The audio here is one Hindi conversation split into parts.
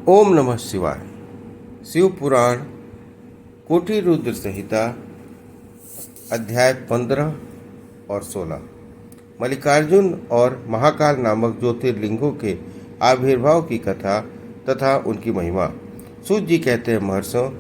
ओम नमः शिवाय। शिव पुराण कोटि रुद्र संहिता अध्याय 15 और 16। मल्लिकार्जुन और महाकाल नामक ज्योतिर्लिंगों के आविर्भाव की कथा तथा उनकी महिमा। सूत जी कहते हैं, महर्षियों,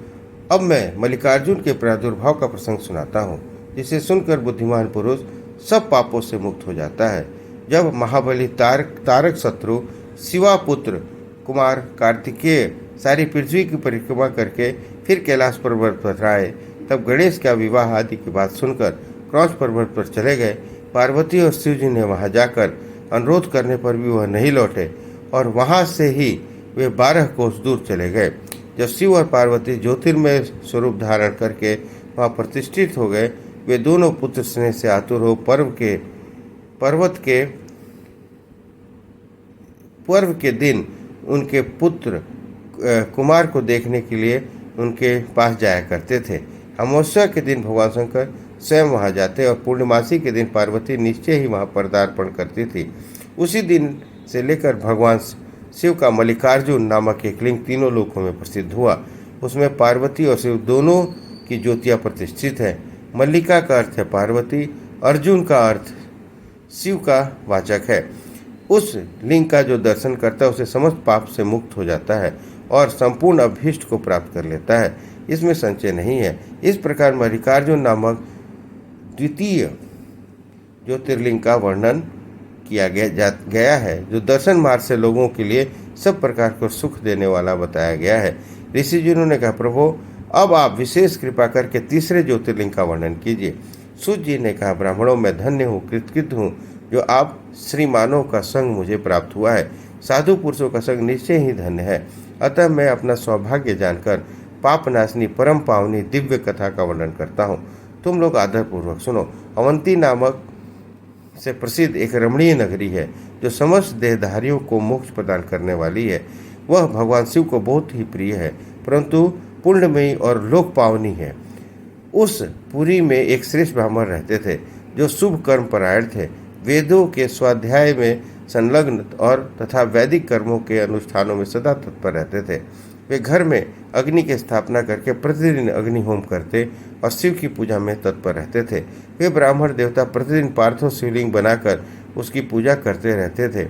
अब मैं मल्लिकार्जुन के प्रादुर्भाव का प्रसंग सुनाता हूँ, जिसे सुनकर बुद्धिमान पुरुष सब पापों से मुक्त हो जाता है। जब महाबली तारक शत्रु शिवापुत्र कुमार कार्तिकेय सारी पृथ्वी की परिक्रमा करके फिर कैलाश पर्वत पर आए, तब गणेश का विवाह आदि की बात सुनकर क्रौंच पर्वत पर चले गए। पार्वती और शिव जी ने वहां जाकर अनुरोध करने पर भी वह नहीं लौटे और वहां से ही वे 12 कोस दूर चले गए। जब शिव और पार्वती ज्योतिर्मय स्वरूप धारण करके वहां प्रतिष्ठित हो गए, वे दोनों पुत्र स्नेह से आतुर हो पर्व के दिन उनके पुत्र कुमार को देखने के लिए उनके पास जाया करते थे। अमावस्या के दिन भगवान शंकर स्वयं वहां जाते और पूर्णिमासी के दिन पार्वती निश्चय ही वहां पदार्पण करती थी। उसी दिन से लेकर भगवान शिव का मल्लिकार्जुन नामक एक लिंग तीनों लोकों में प्रसिद्ध हुआ। उसमें पार्वती और शिव दोनों की ज्योतियां प्रतिष्ठित है। मल्लिका का अर्थ है पार्वती, अर्जुन का अर्थ शिव का वाचक है। उस लिंग का जो दर्शन करता है उसे समस्त पाप से मुक्त हो जाता है और संपूर्ण अभीष्ट को प्राप्त कर लेता है। इसमें संचय नहीं है। इस प्रकार मल्लिकार्जुन नामक द्वितीय ज्योतिर्लिंग का वर्णन किया गया है, जो दर्शन मार्ग से लोगों के लिए सब प्रकार को सुख देने वाला बताया गया है। ऋषिजनों ने कहा, प्रभु, अब आप विशेष कृपा करके तीसरे ज्योतिर्लिंग का वर्णन कीजिए। सूत जी ने कहा, ब्राह्मणों, मैं धन्य हूँ, कृतकृत हूँ जो आप श्रीमानों का संग मुझे प्राप्त हुआ है। साधु पुरुषों का संग निश्चय ही धन्य है। अतः मैं अपना सौभाग्य जानकर पापनाशनी परम पावनी दिव्य कथा का वर्णन करता हूँ। तुम लोग आदरपूर्वक सुनो। अवंती नामक से प्रसिद्ध एक रमणीय नगरी है, जो समस्त देहधारियों को मोक्ष प्रदान करने वाली है। वह भगवान शिव को बहुत ही प्रिय है, परंतु पुण्यमयी और लोक पावनी है। उस पुरी में एक श्रेष्ठ ब्राह्मण रहते थे, जो शुभ कर्म परायण थे, वेदों के स्वाध्याय में संलग्न और तथा वैदिक कर्मों के अनुष्ठानों में सदा तत्पर रहते थे। वे घर में अग्नि की स्थापना करके प्रतिदिन अग्निहोम करते और शिव की पूजा में तत्पर रहते थे। वे ब्राह्मण देवता प्रतिदिन पार्थो शिवलिंग बनाकर उसकी पूजा करते रहते थे।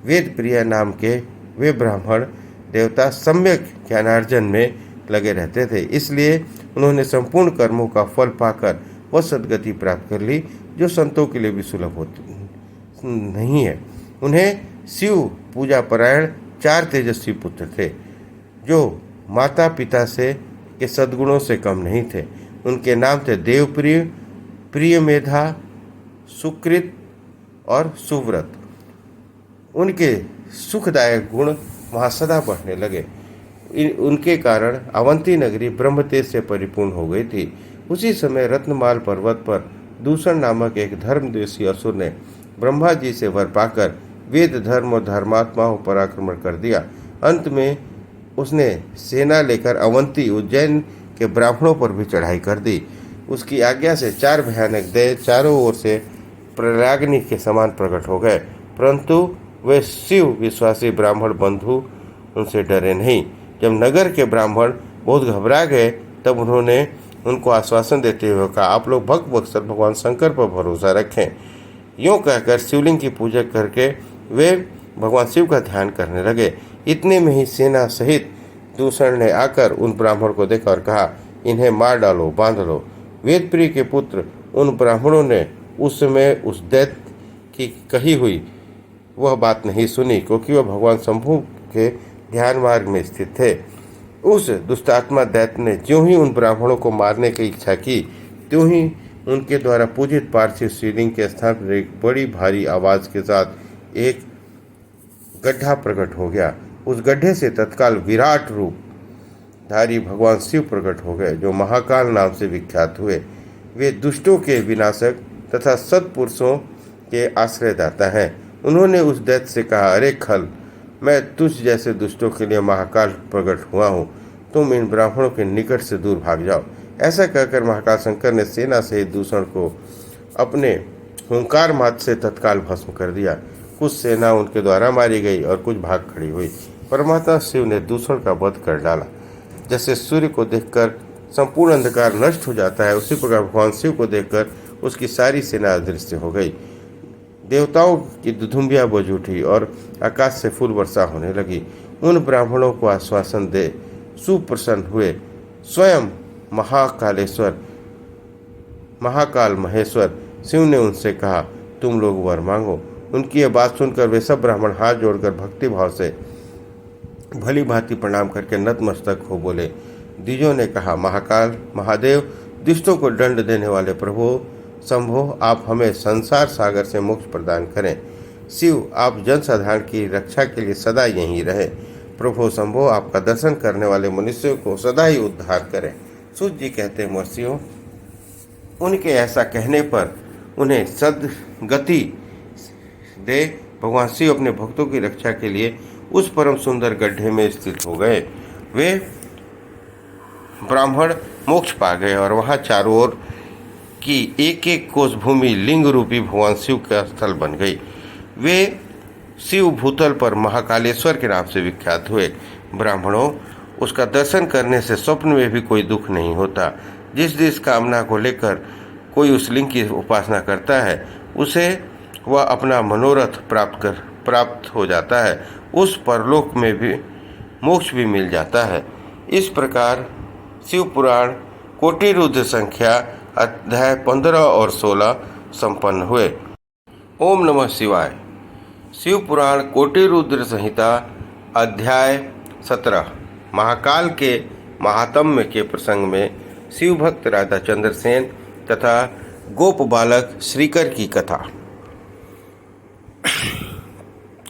वेद प्रिय नाम के वे ब्राह्मण देवता सम्यक ज्ञानार्जन में लगे रहते थे, इसलिए उन्होंने संपूर्ण कर्मों का फल पाकर वह सद्गति प्राप्त कर ली, जो संतों के लिए भी सुलभ होती नहीं है। उन्हें शिव पूजा परायण 4 तेजस्वी पुत्र थे, जो माता पिता से के सद्गुणों से कम नहीं थे। उनके नाम थे देवप्रिय, प्रियमेधा, सुकृत और सुव्रत। उनके सुखदायक गुण वहाँ सदा बढ़ने लगे। उनके कारण अवंती नगरी ब्रह्मतेज से परिपूर्ण हो गई थी। उसी समय रत्नमाल पर्वत पर दूषण नामक एक धर्मद्वेषी असुर ने ब्रह्मा जी से वर पाकर वेद धर्म और धर्मात्माओं पर आक्रमण कर दिया। अंत में उसने सेना लेकर अवंती उज्जैन के ब्राह्मणों पर भी चढ़ाई कर दी। उसकी आज्ञा से 4 भयानक दैत्य चारों ओर से प्रयाग्नि के समान प्रकट हो गए, परंतु वे शिव विश्वासी ब्राह्मण बंधु उनसे डरे नहीं। जब नगर के ब्राह्मण बहुत घबरा गए, तब उन्होंने उनको आश्वासन देते हुए कहा, आप लोग भक्त वत्सल भगवान शंकर पर भरोसा रखें। यूँ कहकर शिवलिंग की पूजा करके वे भगवान शिव का ध्यान करने लगे। इतने में ही सेना सहित दूषण ने आकर उन ब्राह्मण को देखा और कहा, इन्हें मार डालो, बांध लो। वेदप्रिय के पुत्र उन ब्राह्मणों ने उस समय उस दैत्य की कही हुई वह बात नहीं सुनी, क्योंकि वह भगवान शंभु के ध्यान मार्ग में स्थित थे। उस दुष्टात्मा दैत्य ने ज्यों ही उन ब्राह्मणों को मारने की इच्छा की, त्यों ही उनके द्वारा पूजित पार्थिव शिवलिंग के स्थान पर एक बड़ी भारी आवाज के साथ एक गड्ढा प्रकट हो गया। उस गड्ढे से तत्काल विराट रूप धारी भगवान शिव प्रकट हो गए, जो महाकाल नाम से विख्यात हुए। वे दुष्टों के विनाशक तथा सत्पुरुषों के आश्रयदाता हैं। उन्होंने उस दैत्य से कहा, अरे खल, मैं तुझ जैसे दुष्टों के लिए महाकाल प्रकट हुआ हूँ, तुम इन ब्राह्मणों के निकट से दूर भाग जाओ। ऐसा कहकर महाकाल शंकर ने सेना सहित दूषण को अपने हुंकार मात्र से तत्काल भस्म कर दिया। कुछ सेना उनके द्वारा मारी गई और कुछ भाग खड़ी हुई, परमात्मा शिव ने दूषण का वध कर डाला। जैसे सूर्य को देखकर संपूर्ण अंधकार नष्ट हो जाता है, उसी प्रकार भगवान शिव को देखकर उसकी सारी सेना अदृश्य हो गई। देवताओं की दुधुम्बियाँ बज उठी और आकाश से फूल वर्षा होने लगी। उन ब्राह्मणों को आश्वासन दे सुप्रसन्न हुए स्वयं महाकाल महेश्वर शिव ने उनसे कहा, तुम लोग वर मांगो। उनकी यह बात सुनकर वे सब ब्राह्मण हाथ जोड़कर भक्ति भाव से भली भांति प्रणाम करके नतमस्तक हो बोले। द्विजों ने कहा, महाकाल महादेव, दुष्टों को दंड देने वाले प्रभु शंभो, आप हमें संसार सागर से मोक्ष प्रदान करें। शिव, आप जनसाधारण की रक्षा के लिए सदा यहीं रहे। प्रभु शंभो, आपका दर्शन करने वाले मनुष्यों को सदा ही उद्धार करें। सूत जी कहते हैं, महर्षियों, उनके ऐसा कहने पर उन्हें सद्गति दे भगवान शिव अपने भक्तों की रक्षा के लिए उस परम सुंदर गड्ढे में स्थित हो गए। वे ब्राह्मण मोक्ष पा गए और वहाँ चारों ओर की एक एक कोस भूमि लिंग रूपी भगवान शिव का स्थल बन गई। वे शिव भूतल पर महाकालेश्वर के नाम से विख्यात हुए। ब्राह्मणों, उसका दर्शन करने से स्वप्न में भी कोई दुख नहीं होता। जिस कामना को लेकर कोई उस लिंग की उपासना करता है, उसे वह अपना मनोरथ प्राप्त हो जाता है। उस परलोक में भी मोक्ष भी मिल जाता है। इस प्रकार शिव पुराण कोटि रुद्र संख्या अध्याय 15 और 16 संपन्न हुए। ओम नमः शिवाय। शिव पुराण कोटि रुद्र संहिता अध्याय 17 महाकाल के महात्म्य के प्रसंग में शिव भक्त राजा चंद्रसेन तथा गोप बालक श्रीकर की कथा।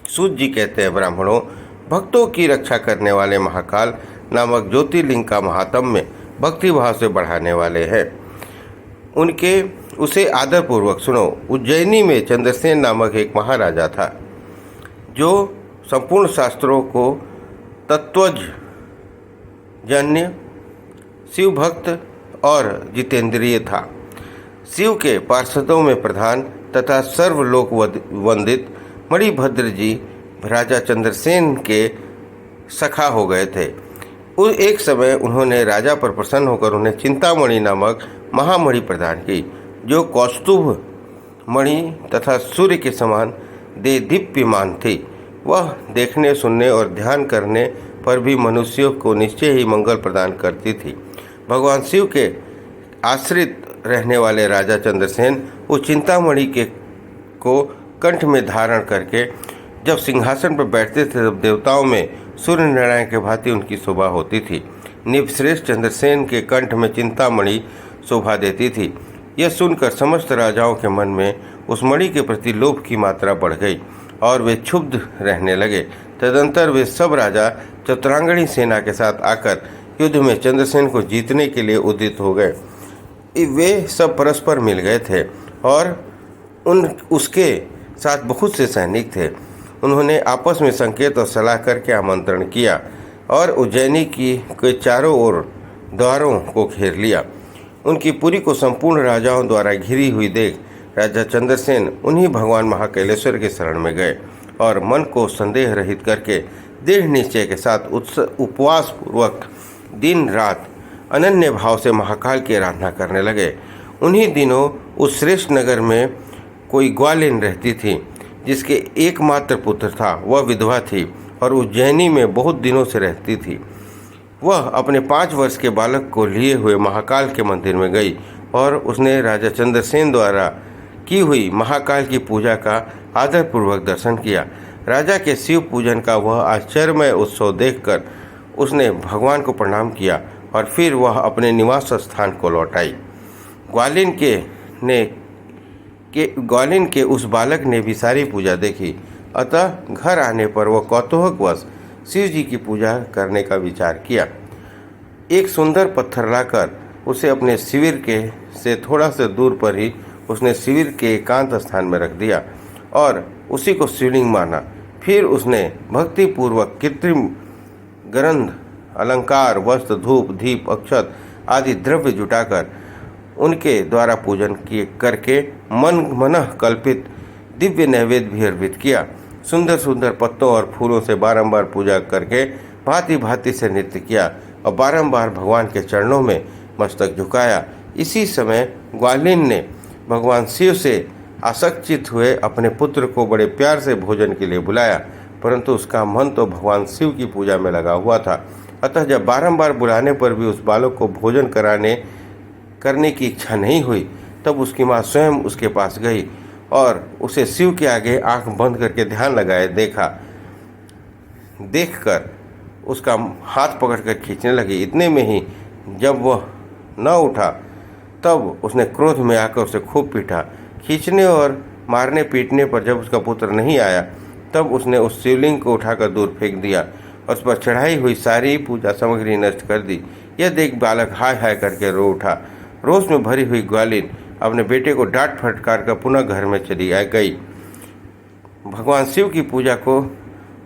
सूत जी कहते हैं, ब्राह्मणों, भक्तों की रक्षा करने वाले महाकाल नामक ज्योतिर्लिंग का महात्म्य भक्ति भाव से बढ़ाने वाले हैं। उसे आदरपूर्वक सुनो। उज्जैनी में चंद्रसेन नामक एक महाराजा था, जो संपूर्ण शास्त्रों को तत्वजन्य, शिव भक्त और जितेंद्रिय था। शिव के पार्षदों में प्रधान तथा सर्वलोक वंदित मणिभद्र जी राजा चंद्रसेन के सखा हो गए थे। उस एक समय उन्होंने राजा पर प्रसन्न होकर उन्हें चिंतामणि नामक महामणि प्रदान की, जो कौस्तुभ मणि तथा सूर्य के समान दीप्यमान थी। वह देखने, सुनने और ध्यान करने पर भी मनुष्यों को निश्चय ही मंगल प्रदान करती थी। भगवान शिव के आश्रित रहने वाले राजा चंद्रसेन उस चिंतामणि को कंठ में धारण करके जब सिंहासन पर बैठते थे, तब देवताओं में सूर्य नारायण के भांति उनकी शोभा होती थी। निपश्रेष्ठ चंद्रसेन के कंठ में चिंतामणि शोभा देती थी। यह सुनकर समस्त राजाओं के मन में उस मणि के प्रति लोभ की मात्रा बढ़ गई और वे क्षुब्ध रहने लगे। तदंतर वे सब राजा चतुरांगणी सेना के साथ आकर युद्ध में चंद्रसेन को जीतने के लिए उद्यत हो गए। वे सब परस्पर मिल गए थे और उसके साथ बहुत से सैनिक थे। उन्होंने आपस में संकेत और सलाह करके आमंत्रण किया और उज्जैनी के चारों ओर द्वारों को घेर लिया। उनकी पुरी को संपूर्ण राजाओं द्वारा घिरी हुई देख राजा चंद्रसेन उन्हीं भगवान महाकालेश्वर के शरण में गए और मन को संदेह रहित करके दृढ़ निश्चय के साथ उपवास पूर्वक दिन रात अनन्य भाव से महाकाल की आराधना करने लगे। उन्हीं दिनों उस श्रेष्ठ नगर में कोई ग्वालिन रहती थी, जिसके एकमात्र पुत्र था। वह विधवा थी और उज्जैनी में बहुत दिनों से रहती थी। वह अपने 5 वर्ष के बालक को लिए हुए महाकाल के मंदिर में गई और उसने राजा चंद्रसेन द्वारा की हुई महाकाल की पूजा का आदरपूर्वक दर्शन किया। राजा के शिव पूजन का वह आश्चर्यमय उत्सव देखकर उसने भगवान को प्रणाम किया और फिर वह अपने निवास स्थान को लौट आई। ग्वालिन के उस बालक ने भी सारी पूजा देखी, अतः घर आने पर वह कौतूहलवश शिव जी की पूजा करने का विचार किया। एक सुंदर पत्थर लाकर उसे अपने शिविर से थोड़ा से दूर पर ही उसने शिविर के एकांत स्थान में रख दिया और उसी को शिवलिंग माना। फिर उसने भक्तिपूर्वक कृत्रिम गंध, अलंकार, वस्त्र, धूप, दीप, अक्षत आदि द्रव्य जुटाकर उनके द्वारा पूजन करके मन कल्पित दिव्य नैवेद्य भी अर्पित किया। सुंदर सुंदर पत्तों और फूलों से बारंबार पूजा करके भांति भांति से नृत्य किया और बारंबार भगवान के चरणों में मस्तक झुकाया। इसी समय ग्वालिन ने भगवान शिव से आसक्तित हुए अपने पुत्र को बड़े प्यार से भोजन के लिए बुलाया, परंतु उसका मन तो भगवान शिव की पूजा में लगा हुआ था। अतः जब बारंबार बुलाने पर भी उस बालक को भोजन करने की इच्छा नहीं हुई, तब उसकी माँ स्वयं उसके पास गई और उसे शिव के आगे आंख बंद करके ध्यान लगाए देखकर उसका हाथ पकड़कर खींचने लगी। इतने में ही जब वह न उठा तब उसने क्रोध में आकर उसे खूब पीटा। खींचने और मारने पीटने पर जब उसका पुत्र नहीं आया, तब उसने उस शिवलिंग को उठाकर दूर फेंक दिया और उस पर चढ़ाई हुई सारी पूजा सामग्री नष्ट कर दी। यह देख बालक हाय हाय करके रो उठा। रोष में भरी हुई ग्वालिन अपने बेटे को डांट फटकार कर पुनः घर में चली गई। भगवान शिव की पूजा को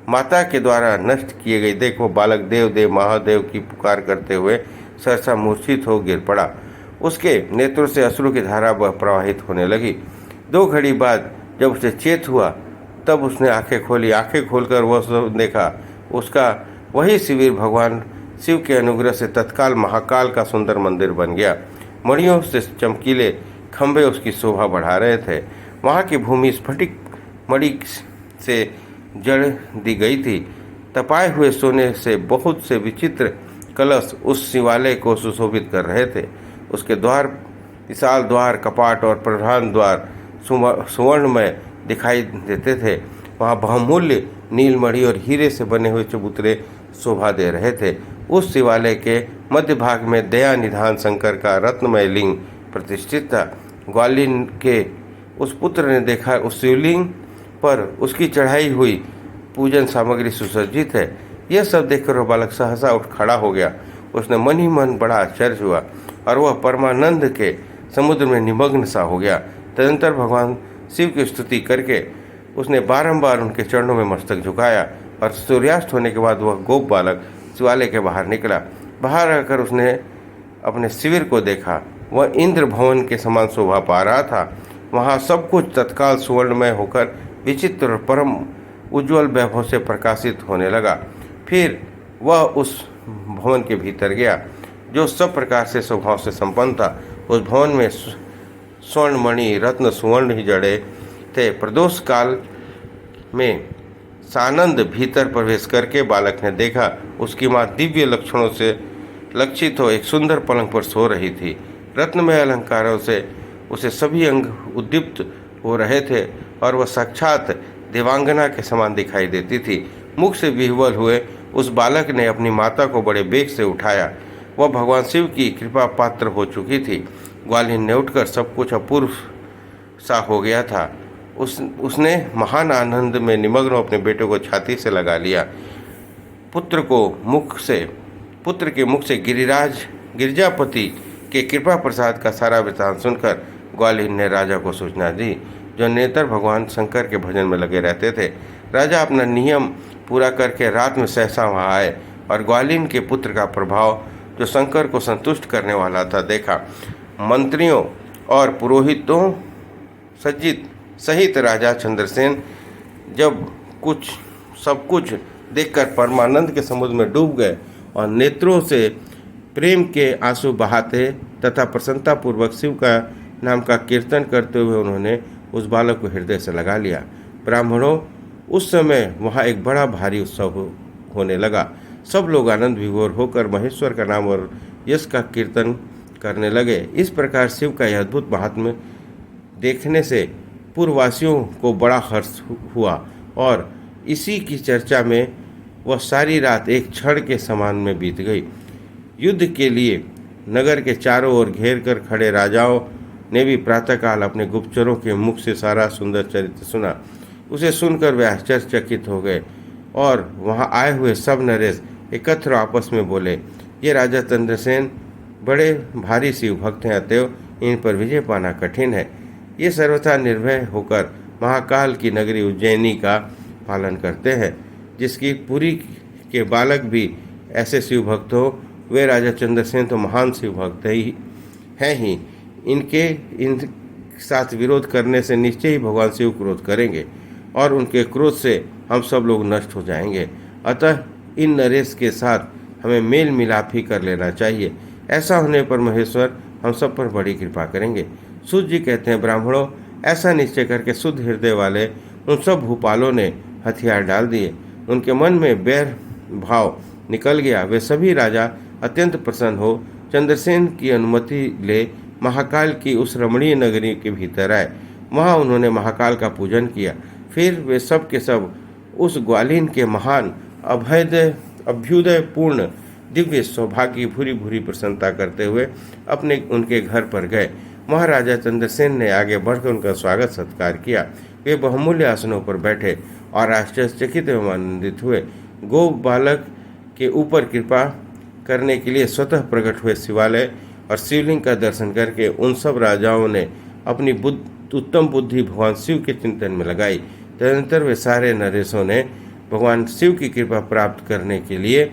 माता के द्वारा नष्ट किए गई देख वो बालक देव देव महादेव की पुकार करते हुए सहसा मूर्छित हो गिर पड़ा। उसके नेत्रों से अश्रु की धारा प्रवाहित होने लगी। 2 घड़ी बाद जब उसे चेत हुआ, तब उसने आंखें खोली। आंखें खोलकर वह सब देखा। उसका वही शिविर भगवान शिव के अनुग्रह से तत्काल महाकाल का सुंदर मंदिर बन गया। मणियों से चमकीले खंभे उसकी शोभा बढ़ा रहे थे। वहाँ की भूमि स्फटिक मणि से जड़ दी गई थी। तपाए हुए सोने से बहुत से विचित्र कलश उस शिवालय को सुशोभित कर रहे थे। उसके द्वार, विशाल द्वार, कपाट और प्रधान द्वार सुवर्णमय दिखाई देते थे। वहाँ बहुमूल्य नीलमणि और हीरे से बने हुए चबूतरे शोभा दे रहे थे। उस शिवालय के मध्य भाग में दया निधान शंकर का रत्नमय लिंग प्रतिष्ठित था। ग्वालिन के उस पुत्र ने देखा उस शिवलिंग पर उसकी चढ़ाई हुई पूजन सामग्री सुसज्जित है। यह सब देखकर वह बालक सहसा उठ खड़ा हो गया। उसने मन ही मन बड़ा आश्चर्य हुआ और वह परमानंद के समुद्र में निमग्न सा हो गया। तदंतर भगवान शिव की स्तुति करके उसने बारंबार उनके चरणों में मस्तक झुकाया और सूर्यास्त होने के बाद वह गोप बालक शिवालय के बाहर निकला। बाहर आकर उसने अपने शिविर को देखा। वह इंद्र भवन के समान शोभा पा रहा था। वहाँ सब कुछ तत्काल सुवर्णमय होकर विचित्र और परम उज्ज्वल वैभव से प्रकाशित होने लगा। फिर वह उस भवन के भीतर गया जो सब प्रकार से स्वभाव से संपन्न था। उस भवन में स्वर्ण मणि रत्न सुवर्ण ही जड़े थे। प्रदोष काल में सानंद भीतर प्रवेश करके बालक ने देखा उसकी माँ दिव्य लक्षणों से लक्षित हो एक सुंदर पलंग पर सो रही थी। रत्नमय अलंकारों से उसे सभी अंग उद्दीप्त हो रहे थे और वह साक्षात देवांगना के समान दिखाई देती थी। मुख से विह्वल हुए उस बालक ने अपनी माता को बड़े बेग से उठाया। वह भगवान शिव की कृपा पात्र हो चुकी थी। ग्वालिन ने उठकर सब कुछ अपूर्व सा हो गया था। उसने महान आनंद में निमग्न अपने बेटे को छाती से लगा लिया। पुत्र के मुख से गिरिजापति के कृपा प्रसाद का सारा वृत्तांत सुनकर ग्वालिन ने राजा को सूचना दी, जो नेतर भगवान शंकर के भजन में लगे रहते थे। राजा अपना नियम पूरा करके रात में सहसा वहाँ आए और ग्वालिन के पुत्र का प्रभाव जो शंकर को संतुष्ट करने वाला था देखा। मंत्रियों और पुरोहितों सहित राजा चंद्रसेन सब कुछ देखकर परमानंद के समुद्र में डूब गए और नेत्रों से प्रेम के आंसू बहाते तथा प्रसन्नतापूर्वक शिव का नाम का कीर्तन करते हुए उन्होंने उस बालक को हृदय से लगा लिया। ब्राह्मणों, उस समय वहाँ एक बड़ा भारी उत्सव होने लगा। सब लोग आनंद विभोर होकर महेश्वर का नाम और यश का कीर्तन करने लगे। इस प्रकार शिव का यह अद्भुत महात्म्य देखने से पूर्ववासियों को बड़ा हर्ष हुआ और इसी की चर्चा में वह सारी रात एक क्षण के समान में बीत गई। युद्ध के लिए नगर के चारों ओर घेर कर खड़े राजाओं ने भी प्रातःकाल अपने गुप्तचरों के मुख से सारा सुंदर चरित्र सुना। उसे सुनकर वे आश्चर्यचकित हो गए और वहां आए हुए सब नरेश एकत्र आपस में बोले, ये राजा चंद्रसेन बड़े भारी शिव भक्त हैं, अतएव इन पर विजय पाना कठिन है। ये सर्वथा निर्भय होकर महाकाल की नगरी उज्जैनी का पालन करते हैं, जिसकी पुरी के बालक भी ऐसे शिव भक्त हो। वे राजा चंद्रसेन तो महान शिव भक्त हैं ही। इन साथ विरोध करने से निश्चय ही भगवान शिव क्रोध करेंगे और उनके क्रोध से हम सब लोग नष्ट हो जाएंगे। अतः इन नरेश के साथ हमें मेल मिलाप ही कर लेना चाहिए। ऐसा होने पर महेश्वर हम सब पर बड़ी कृपा करेंगे। सूत जी कहते हैं, ब्राह्मणों, ऐसा निश्चय करके शुद्ध हृदय वाले उन सब भूपालों ने हथियार डाल दिए। उनके मन में बैर भाव निकल गया। वे सभी राजा अत्यंत प्रसन्न हो चंद्रसेन की अनुमति ले महाकाल की उस रमणीय नगरी के भीतर आए। वहाँ उन्होंने महाकाल का पूजन किया। फिर वे सब के सब उस ग्वालिन के महान अभ्युदयपूर्ण दिव्य सौभाग्य की भूरी भूरी प्रसन्नता करते हुए अपने उनके घर पर गए। महाराजा चंद्रसेन ने आगे बढ़कर उनका स्वागत सत्कार किया। वे बहुमूल्य आसनों पर बैठे और आश्चर्यचकित एवं आनंदित हुए। गो बालक के ऊपर कृपा करने के लिए स्वतः प्रकट हुए शिवालय और शिवलिंग का दर्शन करके उन सब राजाओं ने अपनी उत्तम बुद्धि भगवान शिव के चिंतन में लगाई। तदनंतर वे सारे नरेशों ने भगवान शिव की कृपा प्राप्त करने के लिए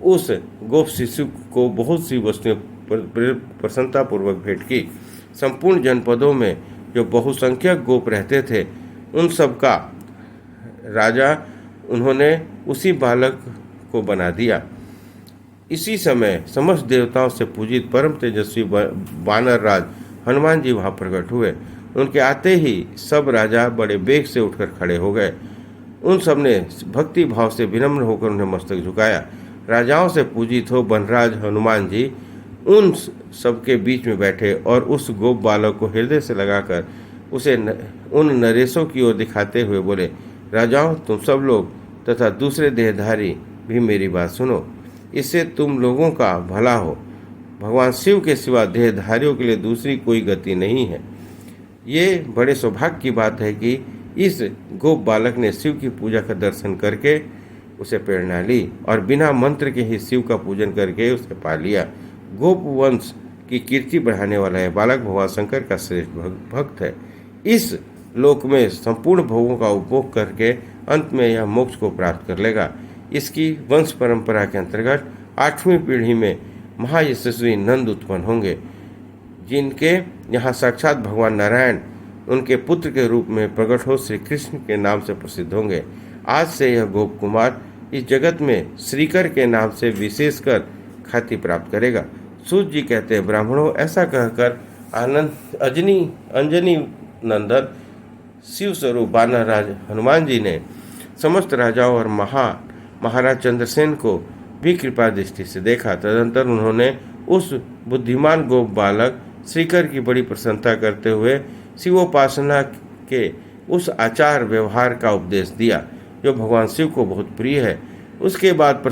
उस गोप शिशु को बहुत सी वस्तुएं प्रसन्नतापूर्वक भेंट की। संपूर्ण जनपदों में जो बहुसंख्यक गोप रहते थे उन सब का राजा उन्होंने उसी बालक को बना दिया। इसी समय समस्त देवताओं से पूजित परम तेजस्वी वानर राज हनुमान जी वहां प्रकट हुए। उनके आते ही सब राजा बड़े बेग से उठकर खड़े हो गए। उन सब ने भक्ति भाव से विनम्र होकर उन्हें मस्तक झुकाया। राजाओं से पूजित हो वनराज हनुमान जी उन सबके बीच में बैठे और उस गोप बालक को हृदय से लगाकर उसे उन नरेशों की ओर दिखाते हुए बोले, राजाओं, तुम सब लोग तथा दूसरे देहधारी भी मेरी बात सुनो। इससे तुम लोगों का भला हो। भगवान शिव के सिवा देहधारियों के लिए दूसरी कोई गति नहीं है। ये बड़े सौभाग्य की बात है कि इस गोप बालक ने शिव की पूजा का दर्शन करके उसे प्रेरणा ली और बिना मंत्र के ही शिव का पूजन करके उसे पा लिया। गोप वंश की कीर्ति बढ़ाने वाला यह बालक भगवान शंकर का श्रेष्ठ भक्त है। इस लोक में संपूर्ण भोगों का उपभोग करके अंत में यह मोक्ष को प्राप्त कर लेगा। इसकी वंश परंपरा के अंतर्गत 8वीं पीढ़ी में महायशस्वी नंद उत्पन्न होंगे, जिनके यहाँ साक्षात भगवान नारायण उनके पुत्र के रूप में प्रकट हो श्री कृष्ण के नाम से प्रसिद्ध होंगे। आज से यह गोप कुमार इस जगत में श्रीकर के नाम से विशेषकर ख्याति प्राप्त करेगा। सूत जी कहते हैं, ब्राह्मणों, ऐसा कहकर अंजनी नंदन शिव स्वरूप वानर राज हनुमान जी ने समस्त राजाओं और महाराज चंद्रसेन को भी कृपा दृष्टि से देखा। तदंतर उन्होंने उस बुद्धिमान गोप बालक श्रीकर की बड़ी प्रसन्नता करते हुए शिवोपासना के उस आचार व्यवहार का उपदेश दिया जो भगवान शिव को बहुत प्रिय है। उसके बाद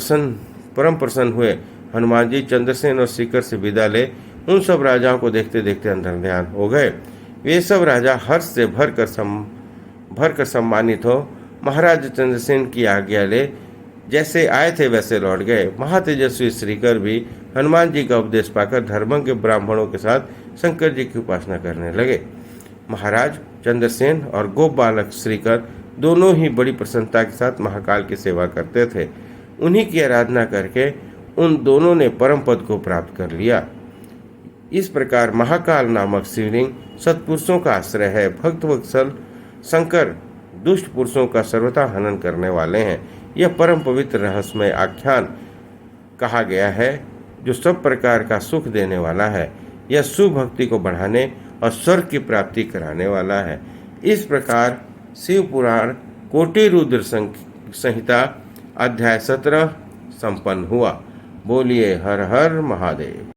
परम प्रसन्न हुए हनुमान जी चंद्रसेन और श्रीकर से विदा ले उन सब राजाओं को देखते देखते अंतर ध्यान हो गए। वे सब राजा हर्ष से भरकर सम्मानित हो महाराज चंद्रसेन की आज्ञा ले जैसे आए थे वैसे लौट गए। महातेजस्वी श्रीकर भी हनुमान जी का उपदेश पाकर धर्मज्ञ ब्राह्मणों के साथ शंकर जी की उपासना करने लगे। महाराज चंद्रसेन और गोप बालक श्रीकर दोनों ही बड़ी प्रसन्नता के साथ महाकाल की सेवा करते थे। उन्हीं की आराधना करके उन दोनों ने परम पद को प्राप्त कर लिया। इस प्रकार महाकाल नामक शिवलिंग सत्पुरुषों का आश्रय है। भक्तवत्सल शंकर दुष्ट पुरुषों का सर्वथा हनन करने वाले हैं। यह परम पवित्र रहस्यमय आख्यान कहा गया है जो सब प्रकार का सुख देने वाला है। यह सुभक्ति को बढ़ाने और स्वर्ग की प्राप्ति कराने वाला है। इस प्रकार शिव पुराण कोटि रुद्र संहिता अध्याय 17 संपन्न हुआ। बोलिए हर हर महादेव।